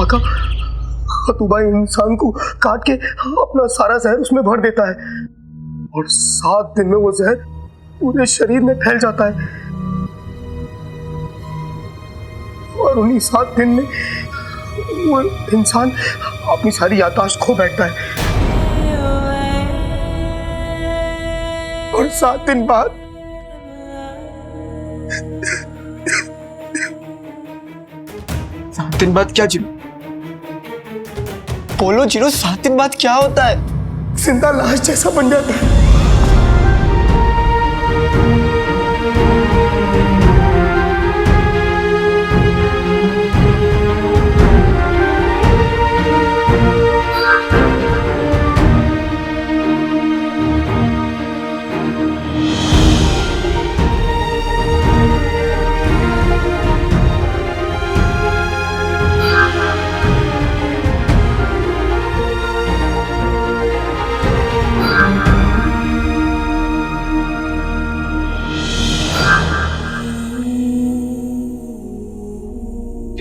आका, खतूबा इंसान को काट के अपना सारा जहर उसमें भर देता है और 7 दिन में वो जहर पूरे शरीर में फैल जाता है और उन्हीं 7 दिन में वो इंसान अपनी सारी याददाश्त खो बैठता है और 7 दिन बाद क्या जिनू? बोलो जिनू, 7 दिन बाद क्या होता है? जिंदा लाश जैसा बन जाता है।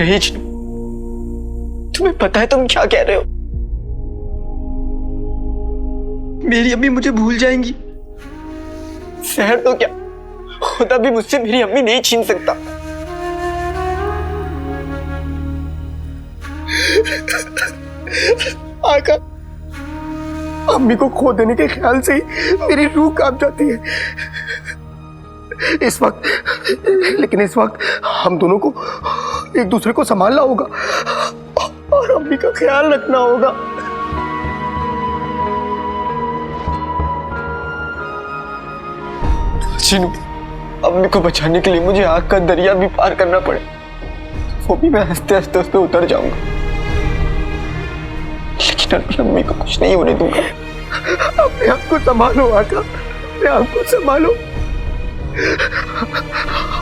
यही जिनू, तुम्हें पता है तुम क्या कह रहे हो? मेरी अम्मी मुझे भूल जाएंगी। शहर तो क्या, खुदा भी मुझसे मेरी अम्मी नहीं छीन सकता। आका, अम्मी को खो देने के ख्याल से ही मेरी रूह कांप जाती है। इस वक्त हम दोनों को एक दूसरे को संभालना होगा और अम्मी का ख्याल रखना होगा। जिनू, अम्मी को बचाने के लिए मुझे आग का दरिया भी पार करना पड़े, वो भी मैं हंसते हंसते उस पर उतर जाऊंगा, लेकिन अम्मी को कुछ नहीं होने दूंगा। अपने आप को संभालो आका, अपने आप को संभालो।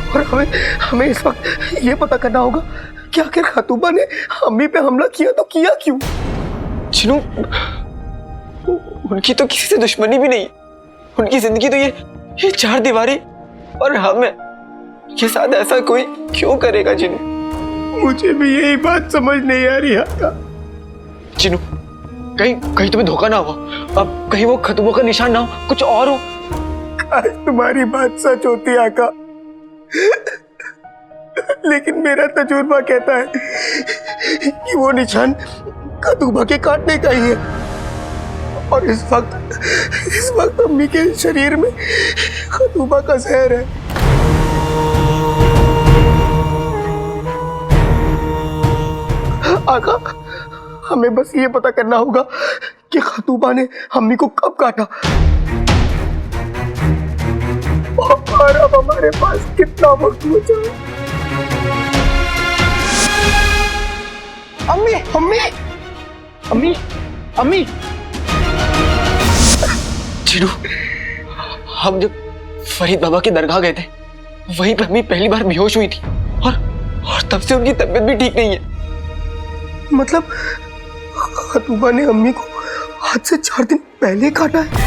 और हमें इस वक्त ये पता करना होगा कि आखिर खतूबा ने अम्मी पे हमला किया तो किया क्यों? जिनू, उनकी तो किसी से दुश्मनी भी नहीं, उनकी जिंदगी तो ये 4 दीवारी और हम है, ये साथ ऐसा कोई क्यों करेगा? जिनू, मुझे भी यही बात समझ नहीं आ रही आका। जिनू, कहीं तुम्हें धोखा ना हो, अब कहीं वो खतूबा का निशान ना हो, कुछ और हो। आज तुम्हारी बात सच होती आका, लेकिन मेरा तजुर्बा कहता है कि वो निशान खतूबा के काटने का ही है और इस वक्त अम्मी के शरीर में खतूबा का जहर है। आका, हमें बस ये पता करना होगा कि खतूबा ने अम्मी को कब काटा और अब हमारे पास कितना वक्त बचा है। अम्मी, अम्मी, अम्मी, अम्मी। जिनू, हम जब फरीद बाबा की दरगाह गए थे, वहीं पे अम्मी पहली बार बेहोश हुई थी और तब से उनकी तबीयत भी ठीक नहीं है। मतलब खतूबा ने अम्मी को आज से 4 दिन पहले काटा है।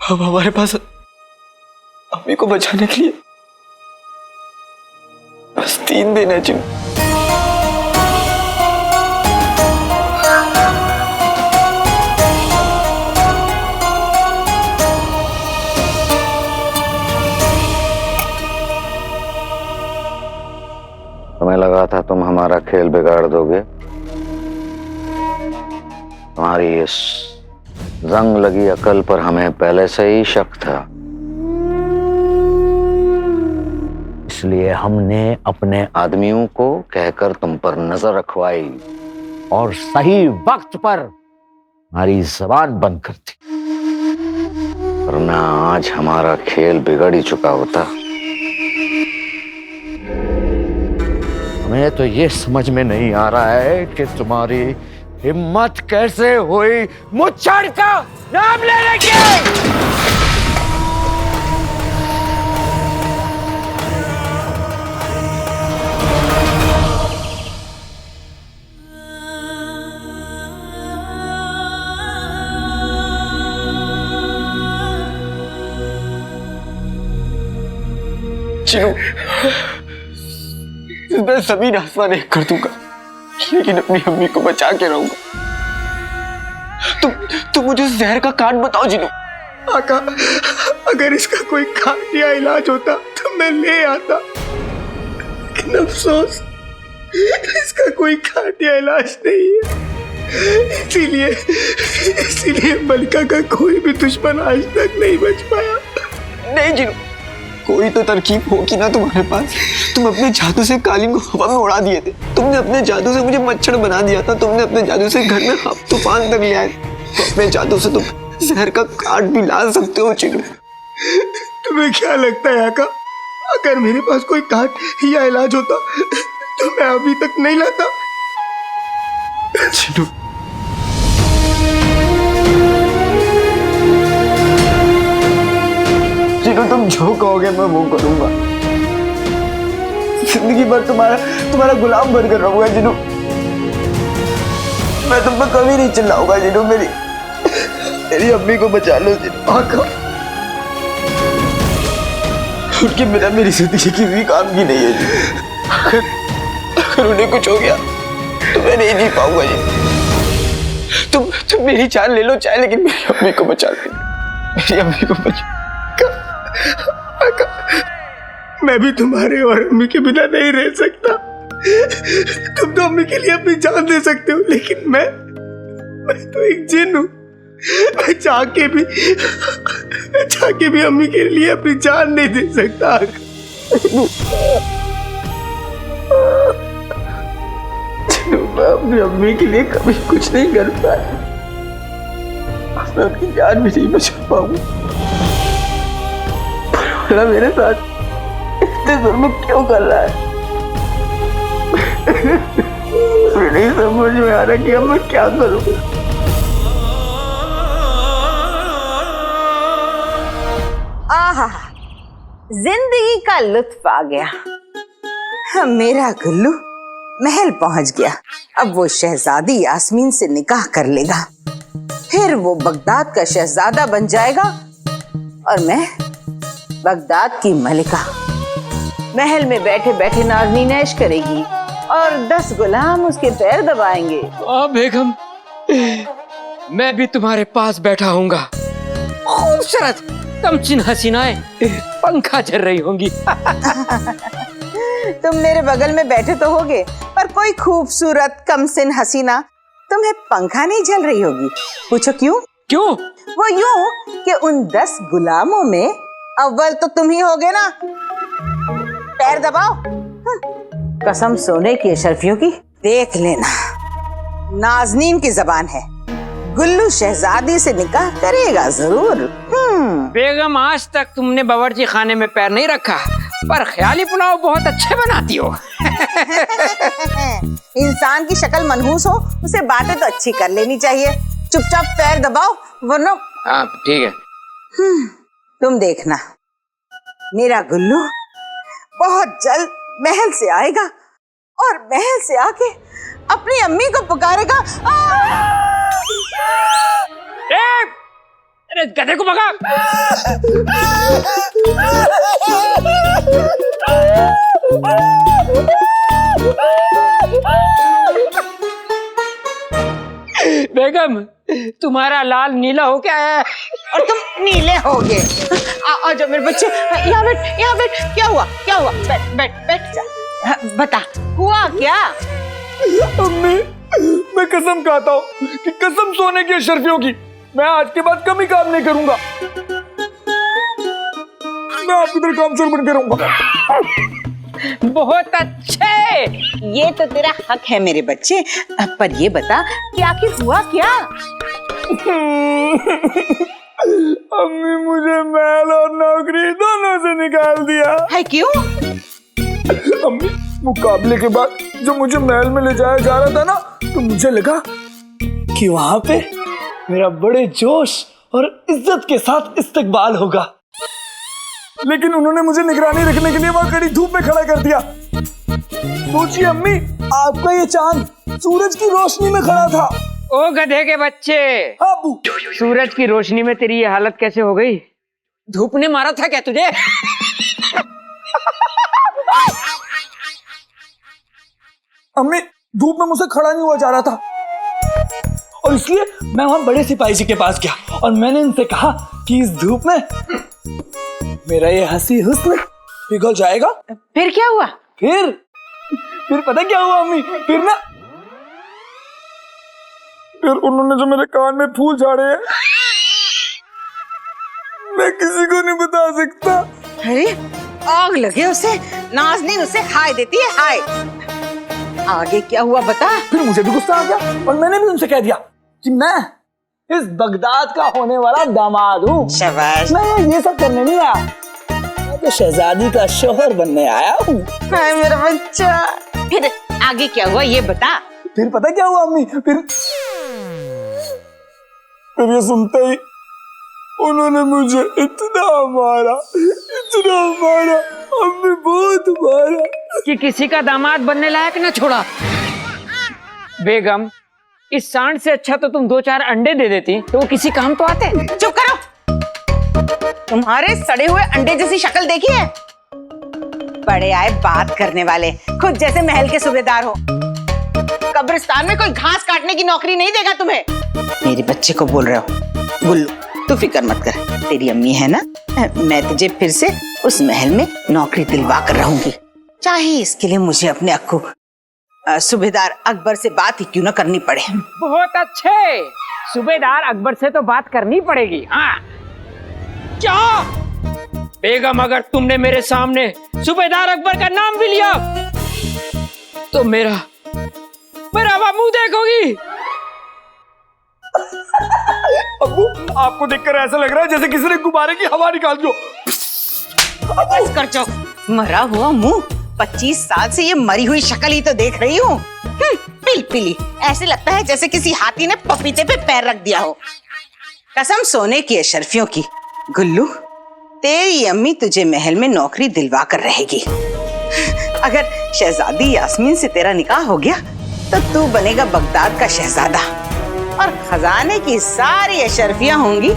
अब हमारे पास अम्मी को बचाने के लिए बस 3 दिन है। जिनू, तुम्हें लगा था तुम हमारा खेल बिगाड़ दोगे। तुम्हारी इस जंग लगी अकल पर हमें पहले से ही शक था, इसलिए हमने अपने आदमियों को कहकर तुम पर नजर रखवाई और सही वक्त पर हमारी जबान बंद कर दी, वरना आज हमारा खेल बिगड़ ही चुका होता। हमें तो ये समझ में नहीं आ रहा है कि तुम्हारी हिम्मत कैसे हुई मुझ का नाम लेने की। चिनू, मैं जमीन आसमान एक कर दूंगा, लेकिन अपनी अम्मी को बचा के रहूंगा। तुम मुझे जहर का काट बताओ चिनू। आका, अगर इसका कोई खाटिया इलाज होता तो मैं ले आता, लेकिन अफसोस इसका कोई खाटिया इलाज नहीं है। इसीलिए मलिका का कोई भी दुश्मन आज तक नहीं बच पाया। नहीं जिनू, कोई तो तरकीब होगी ना तुम्हारे पास। तुम अपने जादू से कालीन को हवा में उड़ा दिए थे, तुमने अपने जादू से मुझे मच्छर बना दिया था, तुमने अपने जादू से घर में तूफान तक ले आए। तो अपने जादू से तुम जहर का काट भी ला सकते हो चिनू। तुम्हें क्या लगता है आका, अगर मेरे पास कोई काट या इलाज होता तो मैं अभी तक नहीं लाता? चिनू, चिनू तुम जो कहोगे मैं वो करूंगा। जिंदगी भर तुम्हारा गुलाम बनकर रहूंगा चिनू। मैं तुम पर कभी नहीं चिल्लाऊंगा चिनू। मेरी अम्मी को बचा लो चिनू। आका, उनके बिना मेरी जिंदगी किसी काम की नहीं है चिनू। अगर उन्हें कुछ हो गया तो मैं नहीं जी पाऊंगा जी। तुम मेरी जान ले लो चाहे, लेकिन मेरी अम्मी को बचा लो। मेरी अम्मी को बचा। आका, मैं भी तुम्हारे और अम्मी के बिना नहीं रह सकता। तुम तो अम्मी के लिए अपनी जान दे सकते हो, लेकिन मैं तो एक जिन हूं। मैं चाह के भी अम्मी के लिए अपनी जान नहीं दे सकता। मैं अपनी अम्मी के लिए कभी कुछ नहीं कर पाया। मैं अपनी जान भी नहीं बचा पाऊंगा। मेरे साथ इतने जुल्म क्यों कर रहा है? मुझे नहीं समझ में आ रहा कि अब मैं क्या करूं। आहा, जिंदगी का लुत्फ आ गया। मेरा गुल्लू महल पहुंच गया। अब वो शहजादी यास्मीन से निकाह कर लेगा, फिर वो बगदाद का शहजादा बन जाएगा और मैं बगदाद की मलिका। महल में बैठे बैठे नाज़नीन ऐश करेगी और 10 गुलाम उसके पैर दबाएंगे। बेगम, मैं भी तुम्हारे पास बैठा हूँगा। खूबसूरत कमसिन हसीनाएं पंखा झल रही होंगी। तुम मेरे बगल में बैठे तो होगे, पर कोई खूबसूरत कमसिन हसीना तुम्हें पंखा नहीं झल रही होगी। पूछो क्यों? क्यों? वो यूं कि उन 10 गुलामों में अव्वल तो तुम ही होगे ना। पैर दबाओ। कसम सोने की अशरफियों की, देख लेना नाज़नीन की जबान है, गुल्लू शहजादी से निकाह करेगा जरूर। बेगम, आज तक तुमने बावर्ची खाने में पैर नहीं रखा, पर ख्याली पुलाव बहुत अच्छे बनाती हो। इंसान की शक्ल मनहूस हो, उसे बातें तो अच्छी कर लेनी चाहिए। चुपचाप पैर दबाओ, वरना। ठीक है। तुम देखना, मेरा गुल्लू बहुत जल्द महल से आएगा और महल से आके अपनी अम्मी को पुकारेगा। अरे गधे को भगा। बेगम, तुम्हारा लाल नीला हो क्या है? और तुम नीले होगे। आ जाओ मेरे बच्चे, यहाँ बैठ, यहाँ बैठ। क्या हुआ? क्या हुआ? बैठ बैठ बैठ जा। बता, हुआ क्या? अम्मी, मैं कसम खाता हूँ कि कसम सोने की अशरफियों की, मैं आज के बाद कभी काम नहीं करूंगा। मैं आपकी तरह कामचोर बन के रहूंगा। बहुत अच्छे। ये तो तेरा हक है मेरे बच्चे, पर ये बता कि आखिर हुआ क्या? अम्मी मुझे महल और नौकरी दोनों से निकाल दिया है। क्यों? अम्मी, मुकाबले के बाद जो मुझे महल में ले जाया जा रहा था ना, तो मुझे लगा कि वहां पे मेरा बड़े जोश और इज्जत के साथ इस्तकबाल होगा, लेकिन उन्होंने मुझे निगरानी रखने के लिए वहां कड़ी धूप में खड़ा कर दिया। सोचिए अम्मी, आपका ये चांद सूरज की रोशनी में खड़ा था। ओ गधे के बच्चे, अबू, सूरज की रोशनी में तेरी ये हालत कैसे हो गई? धूप ने मारा था क्या तुझे? अम्मी धूप में मुझसे खड़ा नहीं हुआ जा रहा था, और इसलिए मैं वहां बड़े सिपाही जी के पास गया और मैंने उनसे कहा कि इस धूप में मेरा ये हंसी हुस्न पिघल जाएगा। फिर क्या हुआ? फिर पता क्या हुआ अम्मी? फिर उन्होंने जो मेरे कान में फूल झाड़े हैं, मैं किसी को नहीं बता सकता। अरे आग लगे उसे, नाज़नीन उसे हाय देती है, हाय। आगे क्या हुआ बता। फिर मुझे भी गुस्सा आ गया और मैंने भी उनसे कह दिया कि मैं इस बगदाद का होने वाला दामाद हूँ। शाबाश। मैं ये सब करने नहीं आया, मैं तो शहजादी का शोहर बनने आया हूँ। हाय मेरा बच्चा। फिर आगे क्या हुआ ये बता। फिर पता क्या हुआ अम्मी? फिर ये सुनते ही उन्होंने मुझे इतना मारा, अम्मी बहुत मारा कि किसी का दामाद बनने लायक न छोड़ा। बेगम, इस सांड से अच्छा तो तुम 2-4 अंडे दे देती तो वो किसी काम तो आते। चुप करो। तुम्हारे सड़े हुए अंडे जैसी शक्ल देखी है? बड़े आए बात करने वाले, खुद जैसे महल के सूबेदार हो। कब्रिस्तान में कोई घास काटने की नौकरी नहीं देगा तुम्हें। मेरे बच्चे को बोल रहे हो। गुल्लू तू फिक्र मत कर, तेरी अम्मी है ना, मैं तुझे फिर से उस महल में नौकरी दिलवा कर रहूंगी, चाहे इसके लिए मुझे अपने अक्कू सूबेदार अकबर से बात ही क्यों न करनी पड़े। बहुत अच्छे, सूबेदार अकबर से तो बात करनी पड़ेगी। हाँ क्या बेगम, अगर तुमने मेरे सामने सूबेदार अकबर का नाम भी लिया तो मेरा मुंह देखोगी। अब्बू आपको देखकर ऐसा लग रहा है जैसे किसी ने गुब्बारे की हवा निकाल दी हो। बस कर चो, मरा हुआ मुंह। 25 साल से ये मरी हुई शक्ल ही तो देख रही हूँ। पिलपिली, ऐसे लगता है जैसे किसी हाथी ने पपीते पे पैर रख दिया हो। कसम सोने की अशरफियों की, गुल्लू तेरी अम्मी तुझे महल में नौकरी दिलवा कर रहेगी। अगर शहजादी यास्मीन से तेरा निकाह हो गया तो तू बनेगा बगदाद का शहजादा और खजाने की सारी अशरफियां होंगी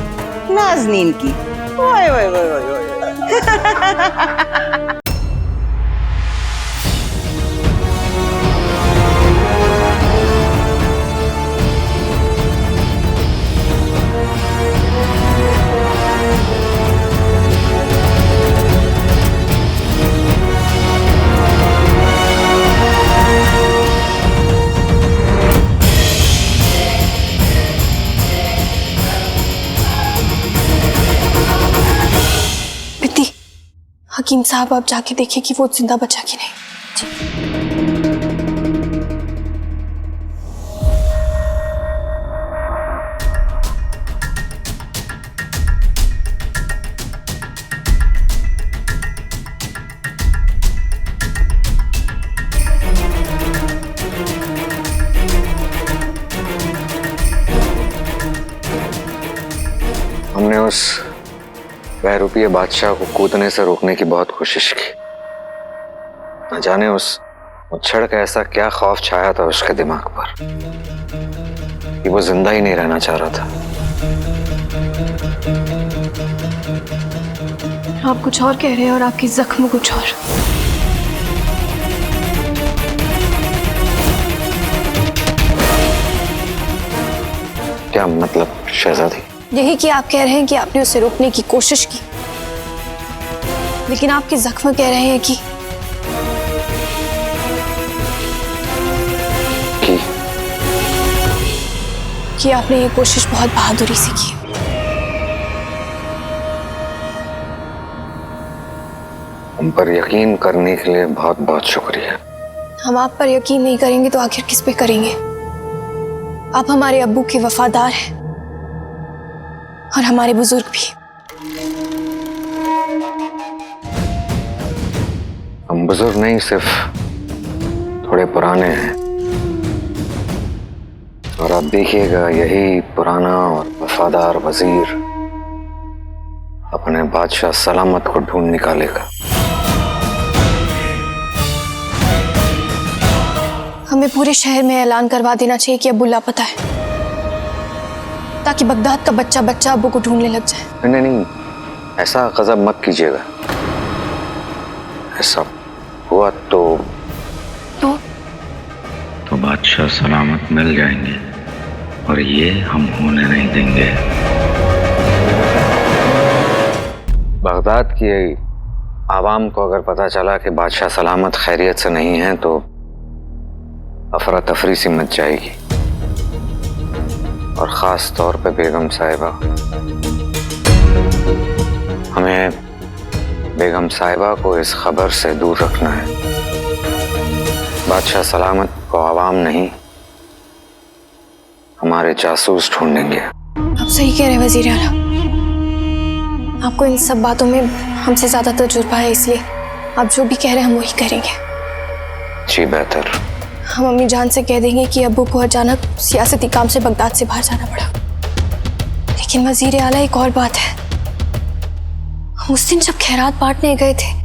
नाज़नीन की। ओए ओए ओए ओए ओए। हकीम साहब आप जाके देखिए कि वो जिंदा बचा कि नहीं। हमने उस बहरूपीय बादशाह को कूदने से रोकने की बहुत कोशिश की। न जाने उस मुच्छड़ का ऐसा क्या खौफ छाया था उसके दिमाग पर कि वो जिंदा ही नहीं रहना चाह रहा था। आप कुछ और कह रहे हैं और आपकी जख्म कुछ और। क्या मतलब शहजादी? यही कि आप कह रहे हैं कि आपने उसे रोकने की कोशिश की, लेकिन आपके जख्म कह रहे हैं कि आपने ये कोशिश बहुत बहादुरी से की। हम पर यकीन करने के लिए बहुत बहुत शुक्रिया। हम आप पर यकीन नहीं करेंगे तो आखिर किस पे करेंगे? आप हमारे अब्बू के वफादार हैं और हमारे बुजुर्ग भी। हम बुजुर्ग नहीं, सिर्फ थोड़े पुराने हैं। और आप देखिएगा यही पुराना और वफादार वजीर अपने बादशाह सलामत को ढूंढ निकालेगा। हमें पूरे शहर में ऐलान करवा देना चाहिए कि अब्बू लापता है, ताकि बगदाद का बच्चा बच्चा अब्बू को ढूंढने लग जाए। नहीं, ऐसा गजब मत कीजिएगा। ऐसा हुआ तो को बादशाह सलामत मिल जाएंगे और ये हम होने नहीं देंगे। बगदाद की आवाम को अगर पता चला कि बादशाह सलामत खैरियत से नहीं है तो अफरा तफरी सी मच जाएगी, और ख़ास तौर पे बेगम साहिबा। हमें बेगम साहिबा को इस खबर से दूर रखना है। बादशाह सलामत को आवाम नहीं, हमारे जासूस ढूंढेंगे। आप सही कह रहे हैं वजीर आला, आपको इन सब बातों में हमसे ज्यादा तजुर्बा है, इसलिए आप जो भी कह रहे हैं हम वही करेंगे। जी बेहतर। हम अम्मी जान से कह देंगे कि अब्बू को अचानक सियासती काम से बगदाद से बाहर जाना पड़ा। लेकिन वजीर आला एक और बात है, उस दिन जब खैरात बांटने गए थे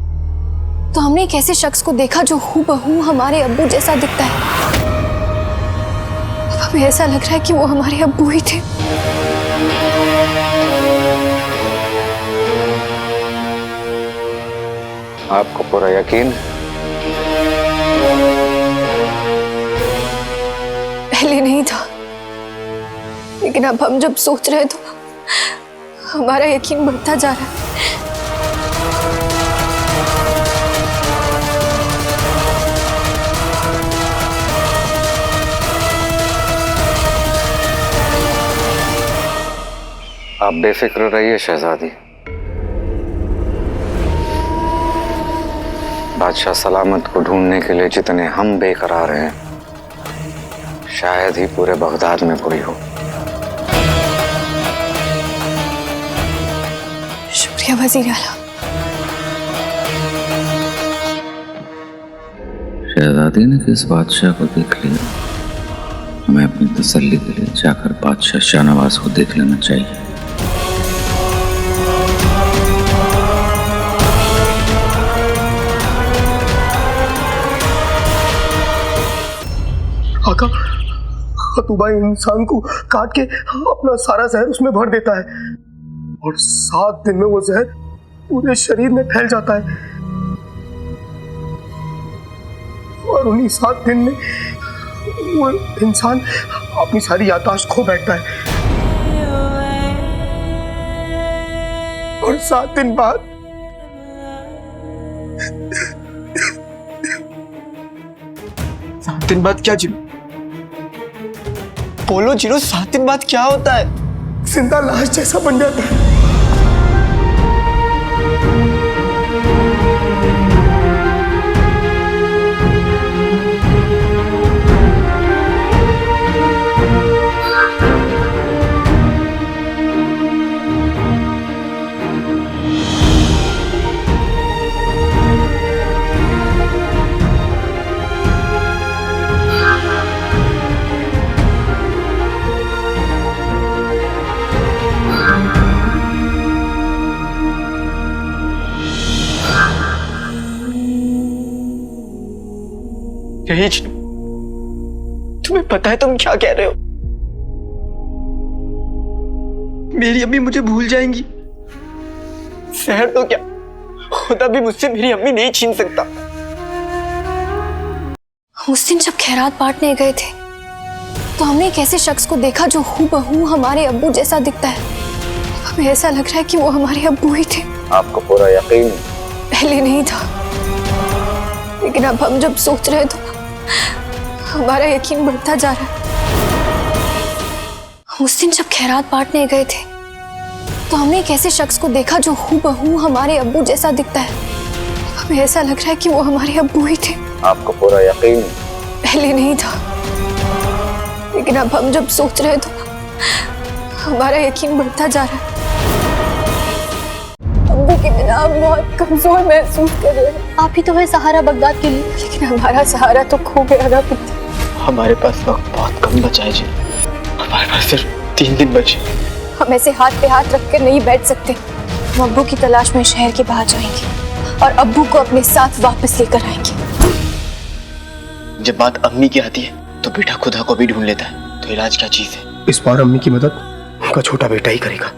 तो हमने एक ऐसे शख्स को देखा जो हूबहू हमारे अब्बू जैसा दिखता है। अब हमें ऐसा लग रहा है कि वो हमारे अब्बू ही थे। आपको पूरा यकीन? पहले नहीं था, लेकिन अब हम जब सोच रहे हैं तो हमारा यकीन बढ़ता जा रहा है। आप बेफिक्र रहिए शहजादी। बादशाह सलामत को ढूंढने के लिए जितने हम बेकरार हैं, शायद ही पूरे बगदाद में कोई हो। शुक्रिया वजीर आला। शहजादी ने किस बादशाह को देख लिया, हमें अपनी तसल्ली के लिए जाकर बादशाह शाहनवाज को देख लेना चाहिए। आका, खतूबा इंसान को काट के अपना सारा जहर उसमें भर देता है और 7 दिन में वो जहर पूरे शरीर में फैल जाता है, और उन्हीं 7 दिन में वो इंसान अपनी सारी याददाश्त खो बैठता है, और 7 दिन बाद क्या जिनो? बोलो जिनो, 7 दिन बाद क्या होता है? जिंदा लाश जैसा बन जाता है। यही जिनो, तुम्हें पता है तुम क्या कह रहे हो? मेरी अम्मी मुझे भूल जाएंगी। शहर तो क्या, खुदा भी मुझसे मेरी अम्मी नहीं छीन सकता। उस दिन जब खैरात बांटने गए थे तो हमने एक ऐसे शख्स को देखा जो हूबहू हमारे अब्बू जैसा दिखता है। हमें ऐसा लग रहा है कि वो हमारे अब्बू ही थे। आपको पूरा यकीन? पहले नहीं था, लेकिन अब हम जब सोच रहे हैं तो हमारा यकीन बढ़ता जा रहा है। उस दिन जब खैरात बांटने गए थे तो हमने एक ऐसे शख्स को देखा जो हूबहू हमारे अब्बू जैसा दिखता है। हमें ऐसा लग रहा है कि वो हमारे अब्बू ही थे। आपको पूरा यकीन? पहले नहीं था, लेकिन अब हम जब सोच रहे हैं तो हमारा यकीन बढ़ता जा रहा है। अब्बू के बिना हम बहुत कमजोर महसूस कर रहे हैं। आप ही तो है सहारा बगदाद के लिए, लेकिन हमारा सहारा तो खो गया ना पिता। हमारे पास वक्त बहुत कम बचा है जी। हमारे पास सिर्फ 3 दिन बचे। हम ऐसे हाथ पे हाथ रख कर नहीं बैठ सकते। हम अब्बू की तलाश में शहर के बाहर जाएंगे और अब्बू को अपने साथ वापस लेकर आएंगे। जब बात अम्मी की आती है तो बेटा खुदा को भी ढूंढ लेता है, तो इलाज क्या चीज है? इस बार अम्मी की मदद उनका छोटा बेटा ही करेगा।